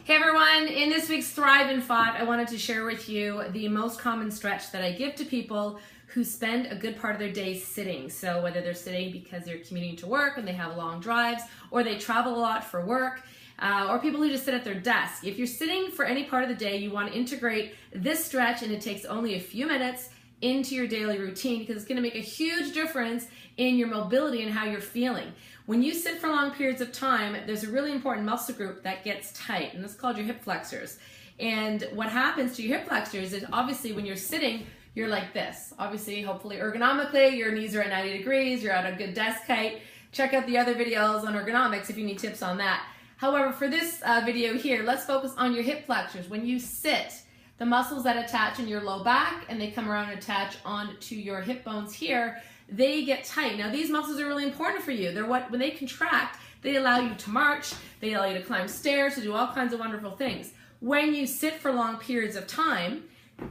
Hey everyone, in this week's Thrive in 5, I wanted to share with you the most common stretch that I give to people who spend a good part of their day sitting. So whether they're sitting because they're commuting to work and they have long drives, or they travel a lot for work, or people who just sit at their desk. If you're sitting for any part of the day, you want to integrate this stretch, and it takes only a few minutes, into your daily routine, because it's going to make a huge difference in your mobility and how you're feeling. When you sit for long periods of time, there's a really important muscle group that gets tight, and it's called your hip flexors. And what happens to your hip flexors is, obviously when you're sitting, you're like this. Obviously, hopefully ergonomically, your knees are at 90 degrees, you're at a good desk height. Check out the other videos on ergonomics if you need tips on that. However, for this video here, let's focus on your hip flexors. When you sit, the muscles that attach in your low back and they come around and attach onto your hip bones here, they get tight. Now these muscles are really important for you. When they contract, they allow you to march, they allow you to climb stairs, to do all kinds of wonderful things. When you sit for long periods of time,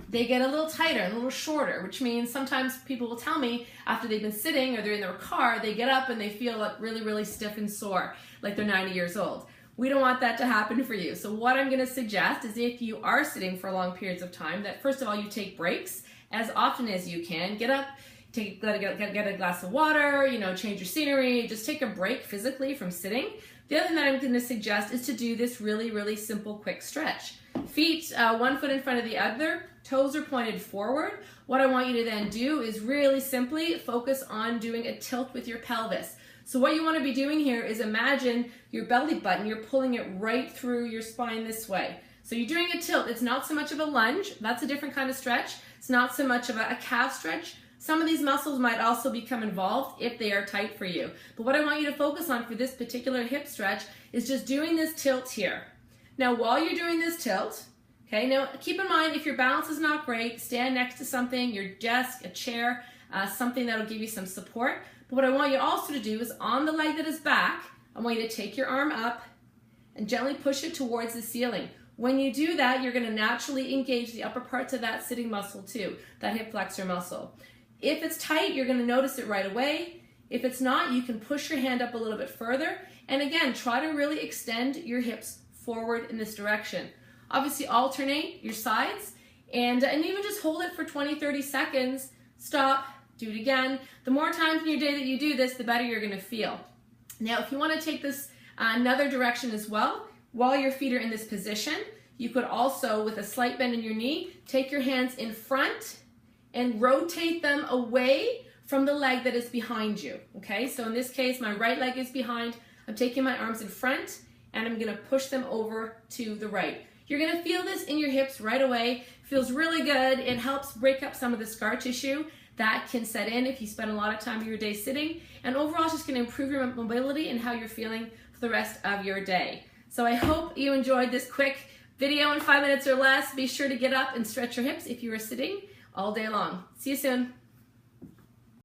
they get a little tighter, a little shorter, which means sometimes people will tell me after they've been sitting or they're in their car, they get up and they feel like really stiff and sore, like they're 90 years old. We don't want that to happen for you. So what I'm going to suggest is, if you are sitting for long periods of time, that first of all you take breaks as often as you can. Get up, get a glass of water, change your scenery, just take a break physically from sitting. The other thing that I'm going to suggest is to do this really simple quick stretch. Feet 1 foot in front of the other, toes are pointed forward. What I want you to then do is really simply focus on doing a tilt with your pelvis. So what you want to be doing here is, imagine your belly button, you're pulling it right through your spine this way. So you're doing a tilt. It's not so much of a lunge. That's a different kind of stretch. It's not so much of a calf stretch. Some of these muscles might also become involved if they are tight for you. But what I want you to focus on for this particular hip stretch is just doing this tilt here. Now while you're doing this tilt, okay, now keep in mind, if your balance is not great, stand next to something, your desk, a chair, something that'll give you some support. But what I want you also to do is, on the leg that is back, I want you to take your arm up and gently push it towards the ceiling. When you do that, you're going to naturally engage the upper parts of that sitting muscle too, that hip flexor muscle. If it's tight, you're going to notice it right away. If it's not, you can push your hand up a little bit further. And again, try to really extend your hips forward in this direction. Obviously, alternate your sides and even just hold it for 20-30 seconds. Stop. Do it again. The more times in your day that you do this, the better you're going to feel. Now, if you want to take this another direction as well, while your feet are in this position, you could also, with a slight bend in your knee, take your hands in front and rotate them away from the leg that is behind you. Okay, so in this case, my right leg is behind. I'm taking my arms in front and I'm going to push them over to the right. You're going to feel this in your hips right away. It feels really good. It helps break up some of the scar tissue that can set in if you spend a lot of time of your day sitting, and overall it's just going to improve your mobility and how you're feeling for the rest of your day. So I hope you enjoyed this quick video in 5 minutes or less. Be sure to get up and stretch your hips if you are sitting all day long. See you soon.